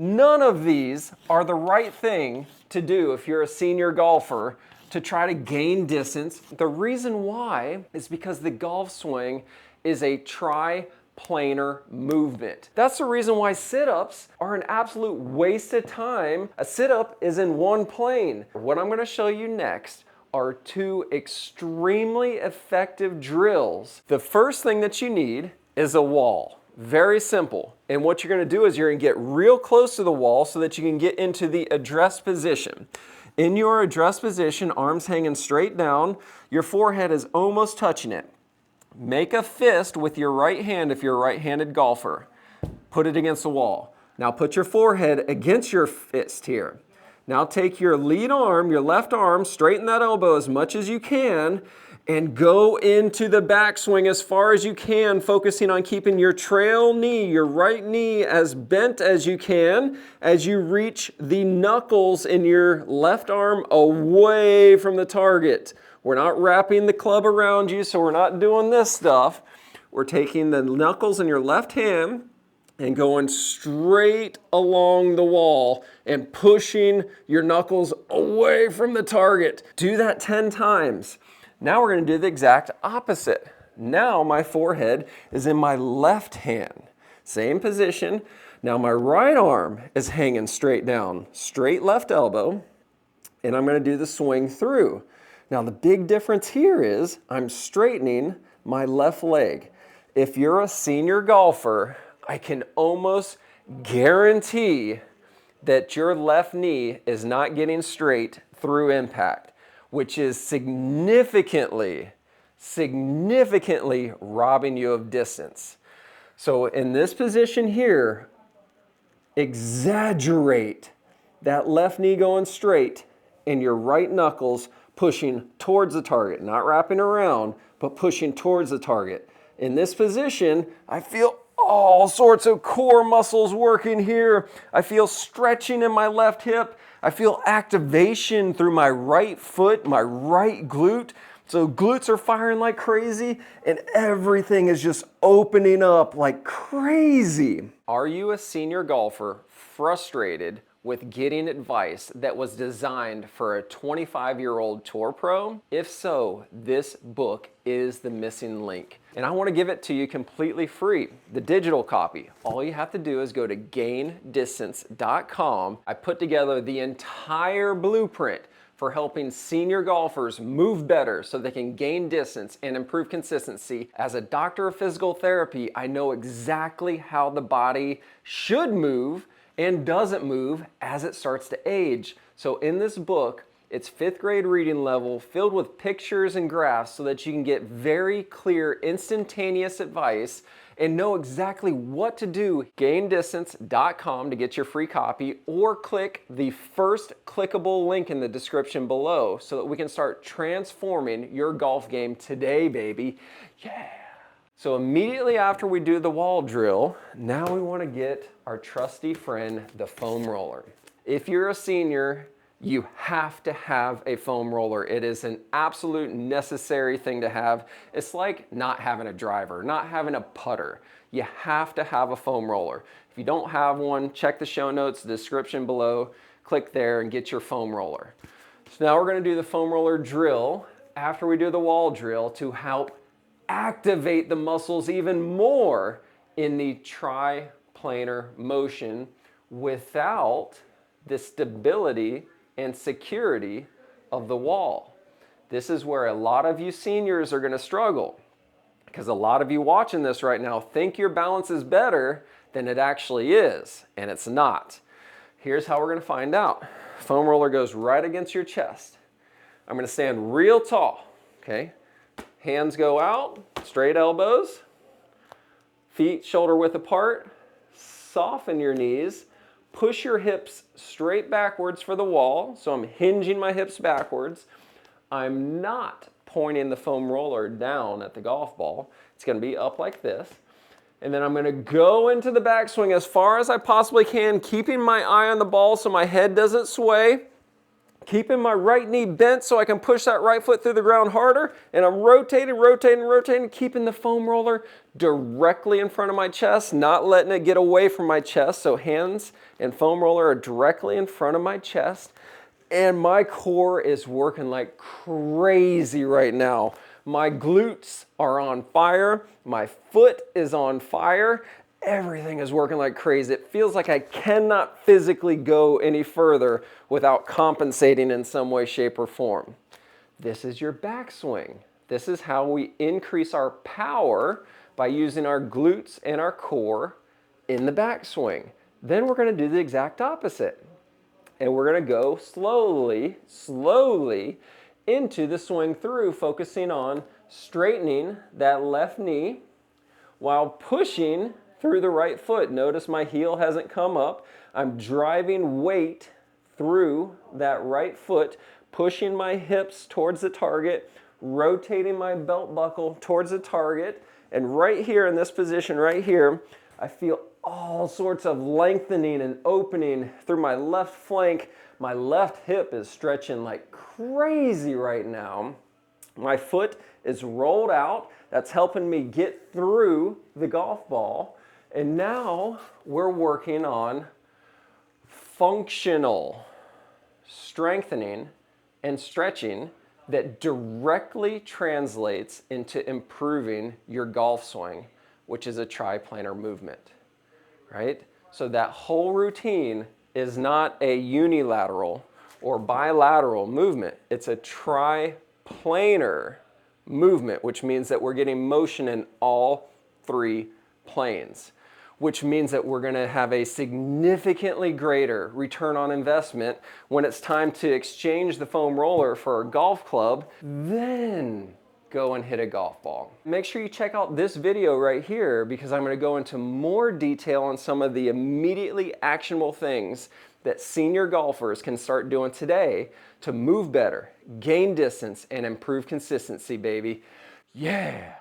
None of these are the right thing to do if you're a senior golfer to try to gain distance. The reason why is because the golf swing is a tri-planar movement. That's the reason why sit-ups are an absolute waste of time. A sit-up is in one plane. What I'm going to show you next are two extremely effective drills. The first thing that you need is a wall. Very simple. And what you're going to do is you're going to get real close to the wall so that you can get into the address position. In your address position, arms hanging straight down, your forehead is almost touching it. Make a fist with your right hand if you're a right-handed golfer. Put it against the wall. Now put your forehead against your fist here. Now take your lead arm, your left arm, straighten that elbow as much as you can, and go into the backswing as far as you can, focusing on keeping your trail knee, your right knee, as bent as you can as you reach the knuckles in your left arm away from the target. We're not wrapping the club around you, so we're not doing this stuff. We're taking the knuckles in your left hand and going straight along the wall and pushing your knuckles away from the target. Do that 10 times. Now we're going to do the exact opposite. Now my forehead is in my left hand. Same position. Now my right arm is hanging straight down, straight left elbow, and I'm going to do the swing through. Now the big difference here is I'm straightening my left leg. If you're a senior golfer, I can almost guarantee that your left knee is not getting straight through impact, which is significantly robbing you of distance. So in this position here, exaggerate that left knee going straight and your right knuckles pushing towards the target, not wrapping around, but pushing towards the target. In this position, I feel all sorts of core muscles working here. I feel stretching in my left hip. I feel activation through my right foot, my right glute. So glutes are firing like crazy and everything is just opening up like crazy. Are you a senior golfer frustrated with getting advice that was designed for a 25-year-old tour pro? If so, this book is the missing link. And I want to give it to you completely free, the digital copy. All you have to do is go to gaindistance.com. I put together the entire blueprint for helping senior golfers move better so they can gain distance and improve consistency. As a doctor of physical therapy, I know exactly how the body should move and doesn't move as it starts to age. So in this book, it's 5th grade reading level filled with pictures and graphs so that you can get very clear, instantaneous advice and know exactly what to do. Gaindistance.com to get your free copy, or click the first clickable link in the description below so that we can start transforming your golf game today, baby. Yeah. So immediately after we do the wall drill, now we want to get our trusty friend, the foam roller. If you're a senior, you have to have a foam roller. It is an absolute necessary thing to have. It's like not having a driver, not having a putter. You have to have a foam roller. If you don't have one, check the show notes, the description below, click there and get your foam roller. So now we're going to do the foam roller drill after we do the wall drill to help activate the muscles even more in the tri-planar motion without the stability and security of the wall. This is where a lot of you seniors are going to struggle, because a lot of you watching this right now think your balance is better than it actually is, and it's not. Here's how we're going to find out. Foam roller goes right against your chest. I'm going to stand real tall, okay? Hands go out, straight elbows, feet shoulder width apart, soften your knees, push your hips straight backwards for the wall, so I'm hinging my hips backwards. I'm not pointing the foam roller down at the golf ball. It's going to be up like this. And then I'm going to go into the backswing as far as I possibly can, keeping my eye on the ball so my head doesn't sway. keeping my right knee bent so I can push that right foot through the ground harder, and I'm rotating, keeping the foam roller directly in front of my chest, not letting it get away from my chest. So hands and foam roller are directly in front of my chest, and my core is working like crazy right now. My glutes are on fire, my foot is on fire, everything is working like crazy. It feels like I cannot physically go any further without compensating in some way, shape, or form. This is your backswing. This is how we increase our power by using our glutes and our core in the backswing. Then we're going to do the exact opposite. And we're going to go slowly into the swing through, focusing on straightening that left knee while pushing through the right foot. Notice my heel hasn't come up. I'm driving weight through that right foot, pushing my hips towards the target, rotating my belt buckle towards the target. And right here in this position right here, I feel all sorts of lengthening and opening through my left flank. My left hip is stretching like crazy right now. My foot is rolled out. That's helping me get through the golf ball. And now we're working on functional strengthening and stretching that directly translates into improving your golf swing, which is a triplanar movement, right? So that whole routine is not a unilateral or bilateral movement. It's a triplanar movement, which means that we're getting motion in all three planes, which means that we're going to have a significantly greater return on investment when it's time to exchange the foam roller for a golf club, then go and hit a golf ball. Make sure you check out this video right here, because I'm going to go into more detail on some of the immediately actionable things that senior golfers can start doing today to move better, gain distance, and improve consistency, baby. Yeah!